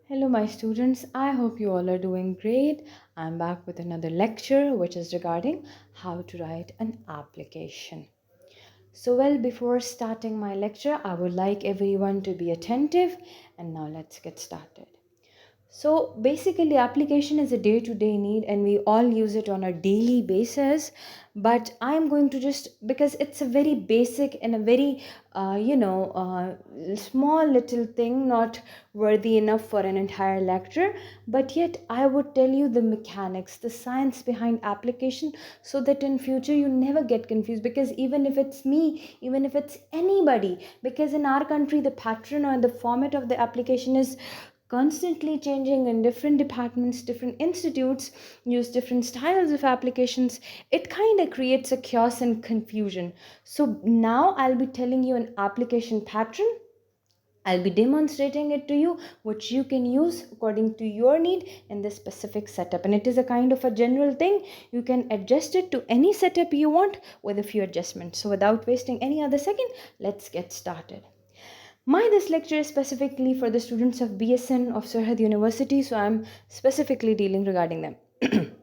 Hello, my students. I hope you all are doing great. I'm back with another lecture which is regarding how to write an application. Before starting my lecture, I would like everyone to be attentive, and now let's get started. So basically, application is a day-to-day need, and we all use it on a daily basis. But I'm going to just because it's a very basic and a very, small little thing, not worthy enough for an entire lecture. But yet, I would tell you the mechanics, the science behind application, so that in future you never get confused. Because even if it's me, even if it's anybody, because in our country the pattern or the format of the application is constantly changing, and different departments, different institutes use different styles of applications. It kind of creates a chaos and confusion. So now I'll be telling you an application pattern. I'll be demonstrating it to you, which you can use according to your need in this specific setup. And it is a kind of a general thing. You can adjust it to any setup you want with a few adjustments. So without wasting any other second, let's get started. This lecture is specifically for the students of BSN of Sarhad University, so I'm specifically dealing regarding them.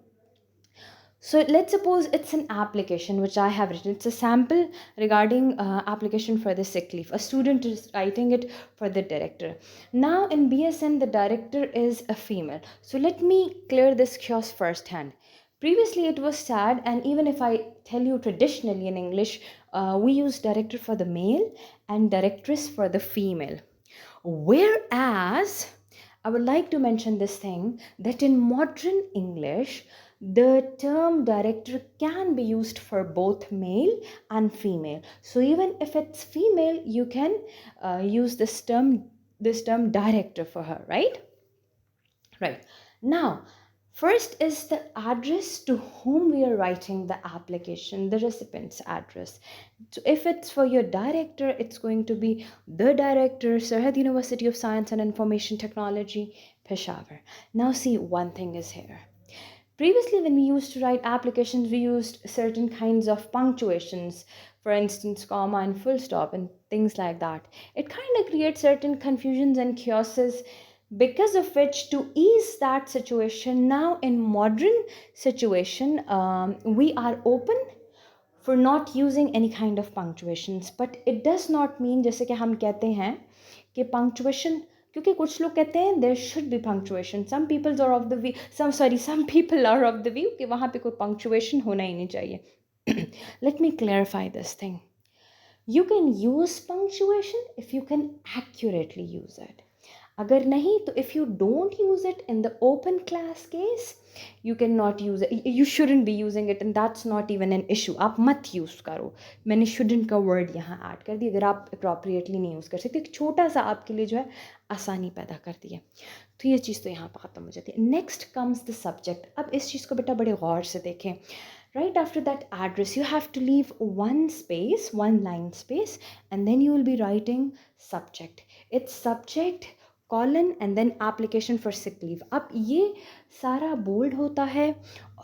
So let's suppose it's an application which I have written. It's a sample regarding application for the sick leave. A student is writing it for the director. Now in BSN, the director is a female. So let me clear this chaos firsthand. Previously, it was sad, and even if I tell you traditionally in English, we use director for the male and directress for the female. Whereas, I would like to mention this thing that in modern English, the term director can be used for both male and female. So even if it's female, you can use this term director for her, right? Right. Now, first is the address to whom we are writing the application, the recipient's address. So if it's for your director, it's going to be the director, Sarhad University of Science and Information Technology, Peshawar. Now see, one thing is here. Previously, when we used to write applications, we used certain kinds of punctuations, for instance, comma and full stop and things like that. It kind of creates certain confusions and chaoses, because of which, to ease that situation, now in modern situation, we are open for not using any kind of punctuations. But it does not mean, जैसे कि हम कहते हैं कि punctuation, क्योंकि कुछ लोग कहते हैं there should be punctuation. Some people are of the view, some people are of the view कि वहाँ पे कोई punctuation होना ही नहीं चाहिए. Let me clarify this thing. You can use punctuation if you can accurately use it. अगर नहीं तो if you don't use it in the open class case, you cannot use it. You shouldn't be using it, and that's not even an issue. आप मत use करो. मैंने shouldn't का word यहाँ add कर दिया अगर आप appropriately नहीं use कर सकते. एक छोटा सा आपके लिए जो है आसानी पैदा कर दी है. तो ये चीज़ तो यहाँ पर ख़त्म हो जाती है. Next comes the subject. अब इस चीज़ को बेटा बड़े गौर से देखें. Right after that address, you have to leave one line space, and then you will be writing subject. It's subject colon and then application for sick leave. अब ये सारा बोल्ड होता है.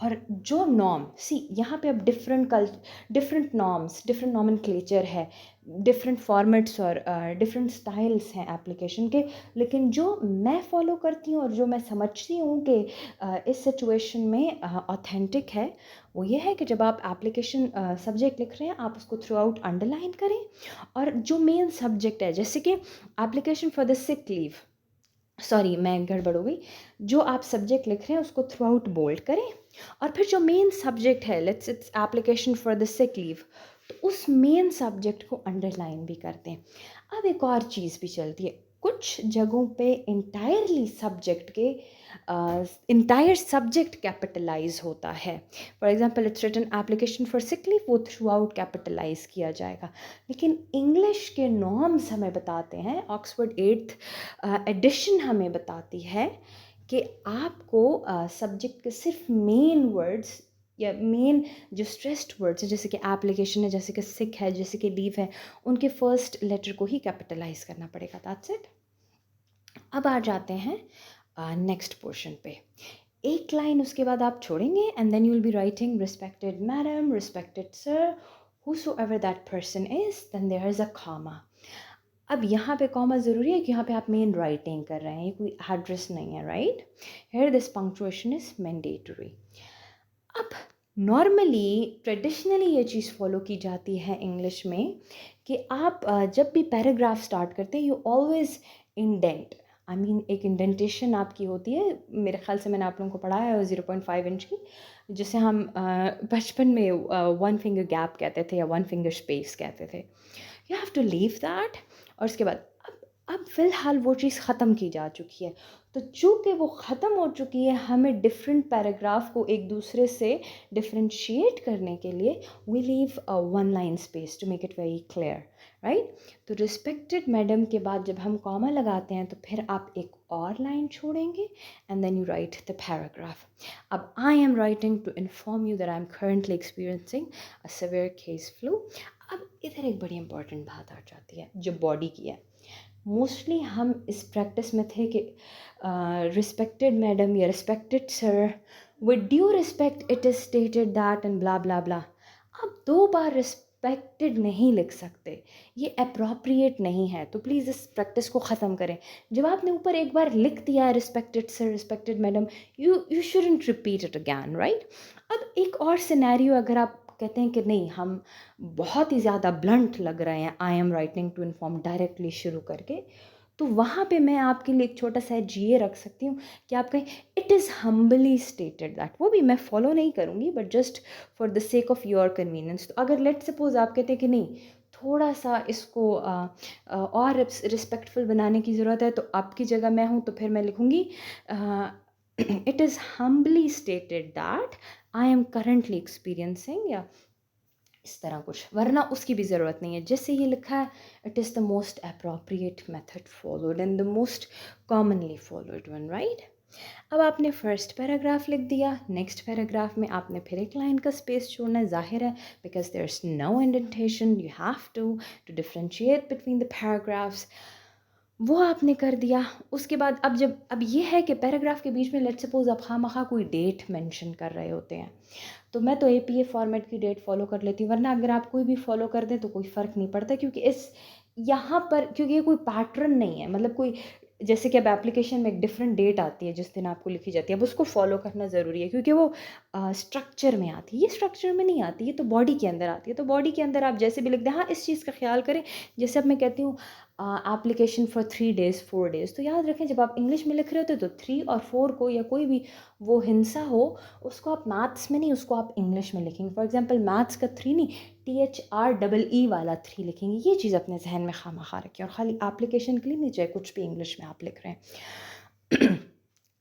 और जो नॉर्म, सी यहाँ पे अब डिफरेंट नॉर्म्स, डिफरेंट नॉमेनक्लेचर है, डिफरेंट फॉर्मेट्स और डिफरेंट स्टाइल्स हैं एप्लीकेशन के. लेकिन जो मैं फॉलो करती हूँ और जो मैं समझती हूँ कि इस सिचुएशन में ऑथेंटिक है, वो ये है कि जब आप एप्लीकेशन सब्जेक्ट लिख रहे हैं, आप उसको थ्रू आउट अंडरलाइन करें. और जो मेन सब्जेक्ट है, जैसे कि application for the sick leave, sorry मैं गड़बड़ हो गई, जो आप सब्जेक्ट लिख रहे हैं उसको थ्रू आउट बोल्ड करें. और फिर जो मेन सब्जेक्ट है, let's its application for the sick leave, तो उस मेन सब्जेक्ट को अंडरलाइन भी करते हैं. अब एक और चीज़ भी चलती है कुछ जगहों पे, इंटायरली सब्जेक्ट के इंटायर सब्जेक्ट कैपिटलाइज होता है. For example, it's written application for sick leave, वो थ्रू आउट कैपिटलाइज किया जाएगा. लेकिन इंग्लिश के नॉर्म्स हमें बताते हैं, ऑक्सफोर्ड 8th एडिशन हमें बताती है कि आपको सब्जेक्ट के सिर्फ मेन वर्ड्स या मेन जो स्ट्रेस्ड वर्ड्स है, जैसे कि एप्लीकेशन है, जैसे कि सिक है, जैसे कि लीव है, उनके फर्स्ट लेटर को ही कैपिटलाइज करना पड़ेगा. That's it. अब आ जाते हैं नेक्स्ट पोर्शन पे. एक लाइन उसके बाद आप छोड़ेंगे, and then you will be writing respected madam, respected sir, whosoever that person is, then there is a comma. अब यहाँ पे कॉमा ज़रूरी है कि यहाँ पे आप मेन राइटिंग कर रहे हैं, ये कोई एड्रेस नहीं है, right? Here this punctuation is mandatory. अब नॉर्मली ट्रेडिशनली ये चीज़ फॉलो की जाती है इंग्लिश में कि आप जब भी पैराग्राफ स्टार्ट करते हैं you always indent, I mean एक इंडेंटेशन आपकी होती है, मेरे ख्याल से मैंने आप लोगों को पढ़ाया है 0.5 इंच की, जिसे हम बचपन में 1 फिंगर गैप कहते थे या 1 फिंगर स्पेस कहते थे। You have to leave that. और उसके बाद अब फ़िलहाल वो चीज़ ख़त्म की जा चुकी है, तो चूँकि वो ख़त्म हो चुकी है, हमें डिफरेंट पैराग्राफ को एक दूसरे से डिफरेंशिएट करने के लिए we leave 1 line space to make it very clear, right? तो रिस्पेक्टेड मैडम के बाद जब हम कॉमा लगाते हैं तो फिर आप एक और लाइन छोड़ेंगे and then you write the paragraph. अब I am writing to inform you that I am currently experiencing a severe case flu. अब इधर एक बड़ी इंपॉर्टेंट बात आ जाती है जो बॉडी की है। मोस्टली हम इस प्रैक्टिस में थे कि रिस्पेक्टेड मैडम या respected sir, with due respect it is stated that and blah blah blah. आप 2 बार रिस्पेक्टेड नहीं लिख सकते, ये अप्रोप्रिएट नहीं है, तो प्लीज़ इस प्रैक्टिस को ख़त्म करें। जब आपने ऊपर एक बार लिख दिया है respected sir respected madam, you shouldn't repeat it again, right? अब एक और सिनेरियो अगर आप कहते हैं कि नहीं हम बहुत ही ज़्यादा ब्लंट लग रहे हैं, I am writing to inform directly शुरू करके, तो वहाँ पे मैं आपके लिए एक छोटा सा जी रख सकती हूँ कि आप कहें it is humbly stated that. वो भी मैं फॉलो नहीं करूँगी but just for the sake of your convenience. तो अगर लेट सपोज आप कहते हैं कि नहीं थोड़ा सा इसको और रिस्पेक्टफुल बनाने की ज़रूरत है, तो आपकी जगह मैं हूँ तो फिर मैं लिखूँगी it is humbly stated that I am currently experiencing, या इस तरह कुछ, वरना उसकी भी ज़रूरत नहीं है। जैसे ये लिखा है it is the most appropriate method followed and the most commonly followed one, right? अब आपने फर्स्ट पैराग्राफ लिख दिया, नेक्स्ट पैराग्राफ में आपने फिर एक लाइन का स्पेस छोड़ना है, जाहिर है because there is no indentation, you have to differentiate between the paragraphs. वो आपने कर दिया। उसके बाद अब ये है कि पैराग्राफ के बीच में लेट्स सपोज आप खामखा कोई डेट मेंशन कर रहे होते हैं, तो मैं तो एपीए फॉर्मेट की डेट फॉलो कर लेती हूँ, वरना अगर आप कोई भी फॉलो कर दें तो कोई फ़र्क नहीं पड़ता, क्योंकि इस यहाँ पर क्योंकि ये कोई पैटर्न नहीं है, मतलब कोई जैसे कि अब एप्लीकेशन में एक डिफरेंट डेट आती है जिस दिन आपको लिखी जाती है, अब उसको फॉलो करना ज़रूरी है क्योंकि वो स्ट्रक्चर में आती है, ये स्ट्रक्चर में नहीं आती, ये तो बॉडी के अंदर आती है। तो बॉडी के अंदर आप जैसे भी लिख दें, हाँ इस चीज़ का ख्याल करें, जैसे अब मैं कहती हूँ एप्लीकेशन फॉर 3 days 4 days, तो याद रखें जब आप इंग्लिश में लिख रहे होते तो 3 और 4 को या कोई भी वो हिंसा हो उसको आप मैथ्स में नहीं, उसको आप इंग्लिश में लिखेंगे। फॉर एग्जांपल मैथ्स का 3 नहीं, THREE वाला 3 लिखेंगे। ये चीज़ अपने जहन में खामखा रखें, और ख़ाली एप्लीकेशन के लिए नहीं, चाहे कुछ भी इंग्लिश में आप लिख रहे हैं।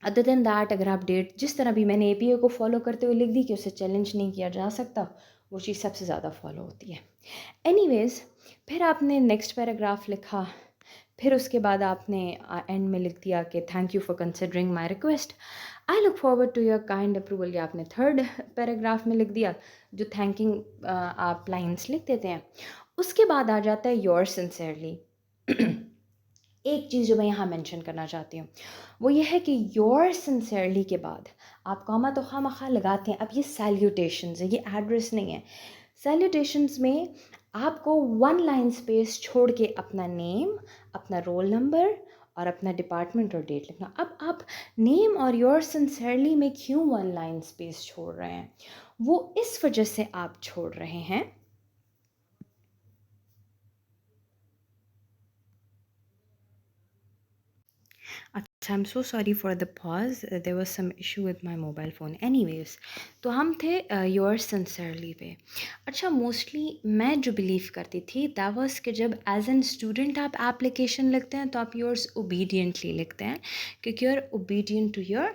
अदर देन दैट अगर आप डेट जिस तरह भी मैंने एपीए को फॉलो करते हुए लिख दी कि उसे चैलेंज नहीं किया जा सकता, वो चीज़ सबसे ज़्यादा फॉलो होती है। एनीवेज़, फिर आपने नेक्स्ट पैराग्राफ लिखा, फिर उसके बाद आपने एंड में लिख दिया कि thank you for considering my request, I look forward to your kind approval, या आपने थर्ड पैराग्राफ में लिख दिया जो थैंकिंग आप लाइन्स लिख देते हैं। उसके बाद आ जाता है योर सिंसियरली। एक चीज़ जो मैं यहाँ मेंशन करना चाहती हूँ वो ये है कि योर सिंसियरली के बाद आप कॉमा तो खामखा लगाते हैं। अब ये सैल्यूटेशंस है, ये एड्रेस नहीं है। सैल्यूटेशंस में आपको 1 लाइन स्पेस छोड़ के अपना नेम, अपना रोल नंबर और अपना डिपार्टमेंट और डेट लिखना। अब आप नेम और योर सिंसियरली में क्यों 1 लाइन स्पेस छोड़ रहे हैं, वो इस वजह से आप छोड़ रहे हैं। अच्छा, I am so sorry for the pause, there was some issue with my mobile phone. Anyways, तो हम थे योर सिंसियरली पे। अच्छा, मोस्टली मैं जो बिलीव करती थी दैट वाज कि जब एज एन स्टूडेंट आप एप्लीकेशन लिखते हैं तो आप योर्स ओबीडियंटली लिखते हैं, क्योंकि you are obedient to your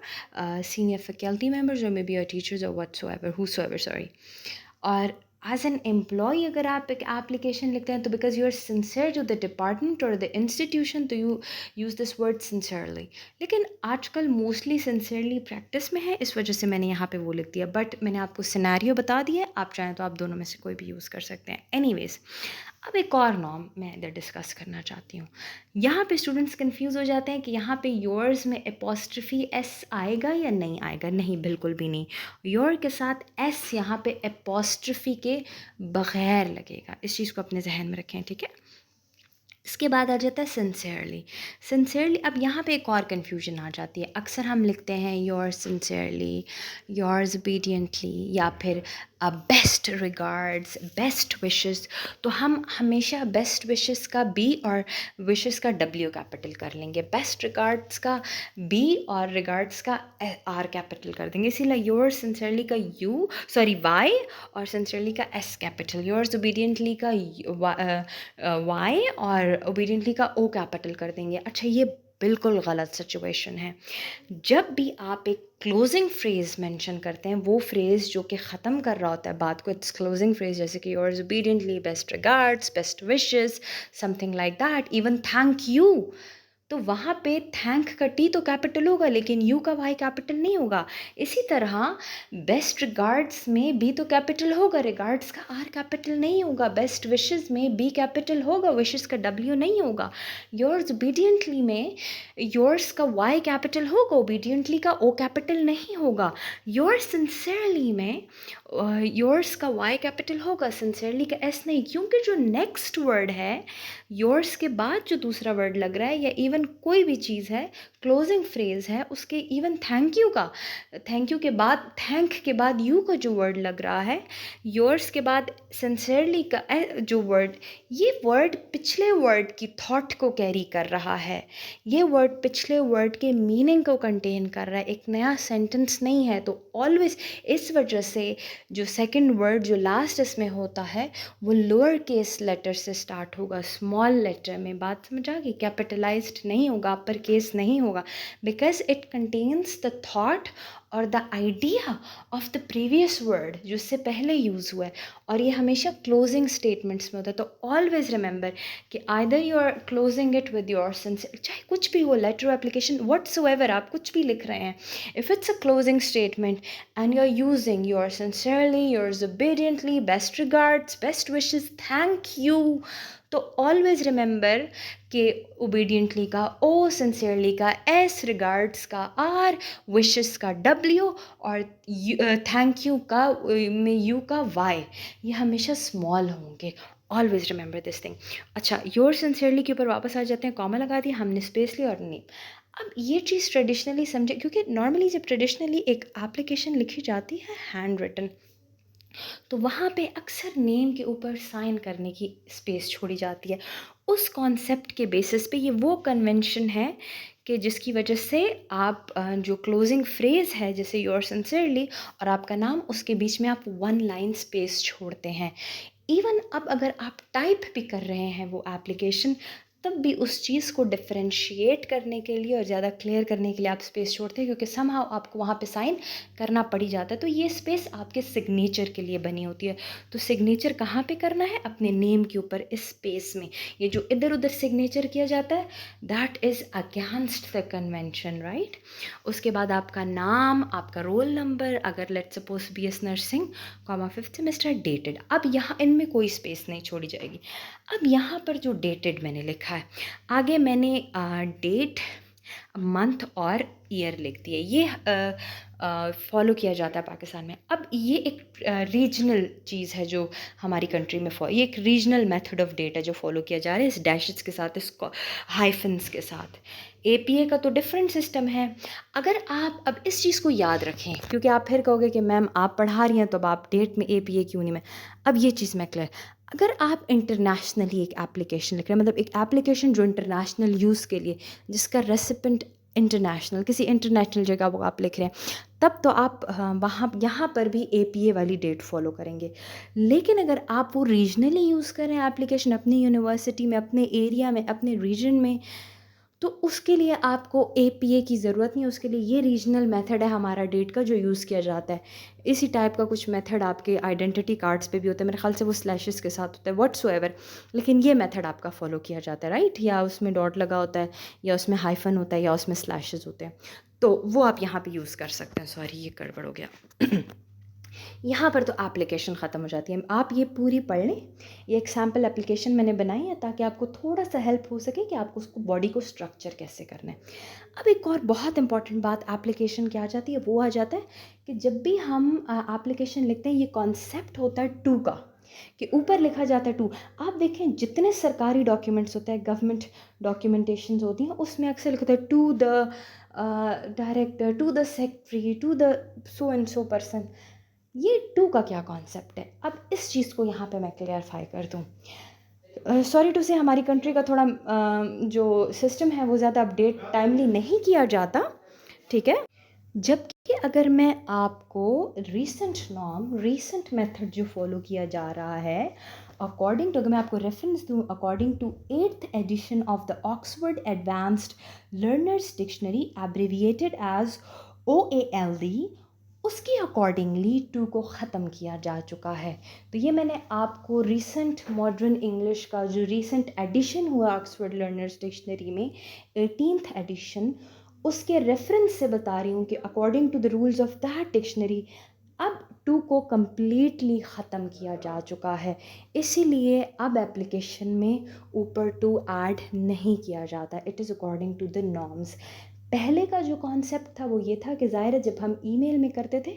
senior faculty members और मे बी योर टीचर्स और व्हाटसोएवर हूसोएवर, सॉरी। और एज एन एम्प्लॉय अगर आप एक एप्लीकेशन लिखते हैं तो because you are sincere to the department और द इंस्टीट्यूशन, तो you use this word sincerely. लेकिन आजकल मोस्टली सिंसियरली प्रैक्टिस में है, इस वजह से मैंने यहाँ पे वो लिख दिया, बट मैंने आपको सिनेरियो बता दिया, आप चाहें तो आप दोनों में से कोई भी यूज़ कर सकते हैं। एनीवेज़, अब एक और नॉर्म मैं इधर डिस्कस करना चाहती हूँ। यहाँ पे स्टूडेंट्स कंफ्यूज हो जाते हैं कि यहाँ पे योर्स में एपोस्ट्रफी एस आएगा या नहीं आएगा। नहीं, बिल्कुल भी नहीं। योर के साथ एस यहाँ पे एपोस्ट्रफी के बग़ैर लगेगा, इस चीज़ को अपने जहन में रखें, ठीक है? इसके बाद आ जाता है सिंसियरली। सिंसियरली, अब यहाँ पे एक और कन्फ्यूजन आ जाती है। अक्सर हम लिखते हैं योर्स सिंसियरली, योर्स ओबीडियंटली, या फिर बेस्ट रिगार्ड्स, बेस्ट विशेस। तो हम हमेशा बेस्ट विशेस का बी और विशेस का डब्ल्यू कैपिटल कर लेंगे, बेस्ट रिगार्ड्स का बी और रिगार्ड्स का आर कैपिटल कर देंगे। इसीलिए योर्स सिंसियरली का यू, सॉरी वाई, और सिंसियरली का एस कैपिटल, योर्स ओबीडियंटली का वाई और ओबीडियंटली का ओ कैपिटल कर देंगे। अच्छा, ये बिल्कुल गलत सिचुएशन है। जब भी आप एक क्लोजिंग फ्रेज़ मेंशन करते हैं, वो फ्रेज़ जो कि ख़त्म कर रहा होता है बात को, इट्स क्लोजिंग फ्रेज़, जैसे कि yours obediently, best regards, best wishes, something like that, even thank you. तो वहाँ पे थैंक का टी तो कैपिटल होगा, लेकिन यू का वाई कैपिटल नहीं होगा। इसी तरह बेस्ट रिगार्ड्स में बी तो कैपिटल होगा, रिगार्ड्स का आर कैपिटल नहीं होगा। बेस्ट विशेस में बी कैपिटल होगा, विशेस का डब्ल्यू नहीं होगा। योर्स ओबीडियंटली में योर्स का वाई कैपिटल होगा, ओबीडियंटली का ओ कैपिटल नहीं होगा। योर्स सिंसियरली में योर्स का वाई कैपिटल होगा, सिंसियरली का एस नहीं, क्योंकि जो नेक्स्ट वर्ड है, योर्स के बाद जो दूसरा वर्ड लग रहा है, या इवन कोई भी चीज़ है, क्लोजिंग फ्रेज़ है, उसके इवन थैंक यू का, थैंक यू के बाद, थैंक के बाद यू का जो वर्ड लग रहा है, योर्स के बाद सिंसियरली का जो वर्ड, ये वर्ड पिछले वर्ड की थॉट को कैरी कर रहा है, ये वर्ड पिछले वर्ड के मीनिंग को कंटेन कर रहा है, एक नया सेंटेंस नहीं है। तो ऑलवेज इस वजह से जो सेकंड वर्ड जो लास्ट इसमें होता है, वो लोअर केस लेटर से स्टार्ट होगा, स्मॉल लेटर में। बात समझ आ गई? कैपिटलाइज्ड नहीं होगा, अपर केस नहीं होगा, because it contains the thought और the idea of the previous word जो इससे पहले यूज़ हुआ है, और ये हमेशा क्लोजिंग स्टेटमेंट्स में होता है। तो ऑलवेज रिमेंबर कि either you are closing it with your sincere, चाहे कुछ भी हो, लेटर, एप्लीकेशन, व्हाटसोएवर, आप कुछ भी लिख रहे हैं, if it's a closing statement and you're using your sincerely, yours obediently, best regards, best wishes, thank you, तो ऑलवेज रिमेंबर कि ओबीडियंटली का ओ, सिंसियरली का एस, रिगार्ड्स का आर, विशेस का डब्ल्यू, और थैंक यू का में यू का वाई, ये हमेशा स्मॉल होंगे। Always remember this thing. अच्छा, योर सिंसियरली के ऊपर वापस आ जाते हैं। कॉमा लगा दिया हमने, स्पेस लिया और नेम। अब ये चीज़ ट्रेडिशनली समझे, क्योंकि नॉर्मली जब ट्रेडिशनली एक एप्लीकेशन लिखी जाती है हैंड रिटन, तो वहाँ पे अक्सर नेम के ऊपर साइन करने की स्पेस छोड़ी जाती है। उस कॉन्सेप्ट के बेसिस पे ये वो कन्वेंशन है कि जिसकी वजह से आप जो क्लोजिंग फ्रेज़ है, जैसे योर सिंसियरली और आपका नाम, उसके बीच में आप वन लाइन स्पेस छोड़ते हैं। इवन अब अगर आप टाइप भी कर रहे हैं वो एप्लीकेशन, तब भी उस चीज़ को डिफरेंशिएट करने के लिए और ज़्यादा क्लियर करने के लिए आप स्पेस छोड़ते हैं, क्योंकि समहाउ आपको वहाँ पे साइन करना पड़ ही जाता है। तो ये स्पेस आपके सिग्नेचर के लिए बनी होती है। तो सिग्नेचर कहाँ पे करना है? अपने नेम के ऊपर, इस स्पेस में। ये जो इधर उधर सिग्नेचर किया जाता है, that is against the convention, right. उसके बाद आपका नाम, आपका रोल नंबर, अगर let's suppose BS nursing, comma 5th semester, dated. अब यहाँ इनमें कोई स्पेस नहीं छोड़ी जाएगी। अब यहाँ पर जो डेटेड मैंने लिखा है, आगे मैंने डेट, मंथ और ईयर लिख दिए। ये फॉलो किया जाता है पाकिस्तान में। अब ये एक रीजनल चीज़ है जो हमारी कंट्री में ये एक रीजनल मेथड ऑफ डेट है जो फॉलो किया जा रहा है, इस डैशेस के साथ, इस हाइफन्स के साथ। APA का तो डिफरेंट सिस्टम है। अगर आप अब इस चीज़ को याद रखें, क्योंकि आप फिर कहोगे कि मैम आप पढ़ा रही हैं तो अब आप डेट में APA क्यों नहीं में। अब ये चीज़ मैं क्लियर, अगर आप इंटरनेशनली एक एप्लीकेशन लिख रहे हैं, मतलब एक एप्लीकेशन जो इंटरनेशनल यूज़ के लिए, जिसका रेसिपेंट इंटरनेशनल, किसी इंटरनेशनल जगह वो आप लिख रहे हैं, तब तो आप वहाँ यहाँ पर भी APA वाली डेट फॉलो करेंगे। लेकिन अगर आप वो रीजनली यूज़ करें एप्लीकेशन, अपनी यूनिवर्सिटी में, अपने एरिया में, अपने रीजन में, तो उसके लिए आपको APA की ज़रूरत नहीं है। उसके लिए ये रीजनल मेथड है हमारा डेट का जो यूज़ किया जाता है। इसी टाइप का कुछ मेथड आपके आइडेंटिटी कार्ड्स पे भी होता है, मेरे ख्याल से वो स्लैशेस के साथ होता है, व्हाटसोएवर, लेकिन ये मेथड आपका फॉलो किया जाता है, राइट। या उसमें डॉट लगा होता है, या उसमें हाइफन होता है, या उसमें स्लैशेस होते हैं, तो वो आप यहाँ पे यूज़ कर सकते हैं। सॉरी, ये गड़बड़ हो गया। यहाँ पर तो एप्लीकेशन ख़त्म हो जाती है। आप ये पूरी पढ़ लें। ये एक सैम्पल एप्लीकेशन मैंने बनाई है ताकि आपको थोड़ा सा हेल्प हो सके कि आपको उसको बॉडी को स्ट्रक्चर कैसे करना है। अब एक और बहुत इंपॉर्टेंट बात एप्लीकेशन की आ जाती है, वो आ जाता है कि जब भी हम एप्लीकेशन लिखते हैं, ये कॉन्सेप्ट होता है टू का, कि ऊपर लिखा जाता है टू। आप देखें जितने सरकारी डॉक्यूमेंट्स होते हैं, गवर्नमेंट डॉक्यूमेंटेशंस होती हैं, उसमें अक्सर लिखा होता है to the director, to the secretary, to the so and so person. ये टू का क्या कॉन्सेप्ट है? अब इस चीज़ को यहाँ पे मैं क्लियरफाई कर दूँ। सॉरी टू से हमारी कंट्री का थोड़ा जो सिस्टम है वो ज़्यादा अपडेट टाइमली नहीं किया जाता, ठीक है। जबकि अगर मैं आपको रीसेंट नॉर्म, रीसेंट मेथड जो फॉलो किया जा रहा है, अकॉर्डिंग टू, अगर मैं आपको रेफरेंस दूँ, according to 8th edition of the Oxford advanced learners dictionary abbreviated as OALD, उसकी अकॉर्डिंगली टू को ख़त्म किया जा चुका है। तो ये मैंने आपको रीसेंट मॉडर्न इंग्लिश का जो रीसेंट एडिशन हुआ ऑक्सफोर्ड लर्नर्स डिक्शनरी में, 18th एडिशन, उसके रेफरेंस से बता रही हूँ कि according to the rules of that dictionary अब टू को कम्प्लीटली ख़त्म किया जा चुका है। इसीलिए अब एप्लीकेशन में ऊपर टू ऐड नहीं किया जाता। It is according to the norms. पहले का जो कॉन्सेप्ट था वो ये था कि ज़ाहिर है जब हम ईमेल में करते थे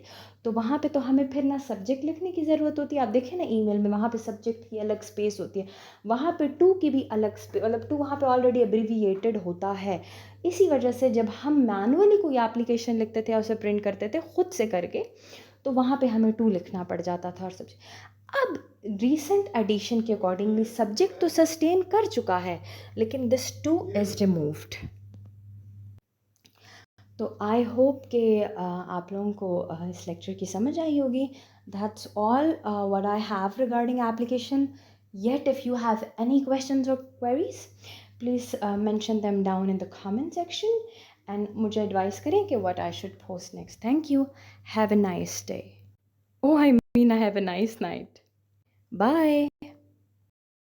तो वहाँ पे तो हमें फिर ना सब्जेक्ट लिखने की ज़रूरत होती है। आप देखें ना ईमेल में वहाँ पे सब्जेक्ट की अलग स्पेस होती है, वहाँ पे टू की भी अलग स्पेस, मतलब टू वहाँ पे ऑलरेडी एब्रीविएटेड होता है। इसी वजह से जब हम मैनुअली कोई एप्लीकेशन लिखते थे या उसे प्रिंट करते थे खुद से करके, तो वहाँ पे हमें टू लिखना पड़ जाता था और सब्जेक्ट। अब रीसेंट एडिशन के अकॉर्डिंगली सब्जेक्ट तो सस्टेन कर चुका है, लेकिन दिस टू इज़ रिमूव्ड। तो आई होप कि आप लोगों को इस लेक्चर की समझ आई होगी। That's all what I have regarding application. Yet if you have any questions or queries, please mention them down in the comment section and मुझे एडवाइस करें कि what I should post next. Thank you. Have a nice day. Oh I mean I have a nice night. Bye.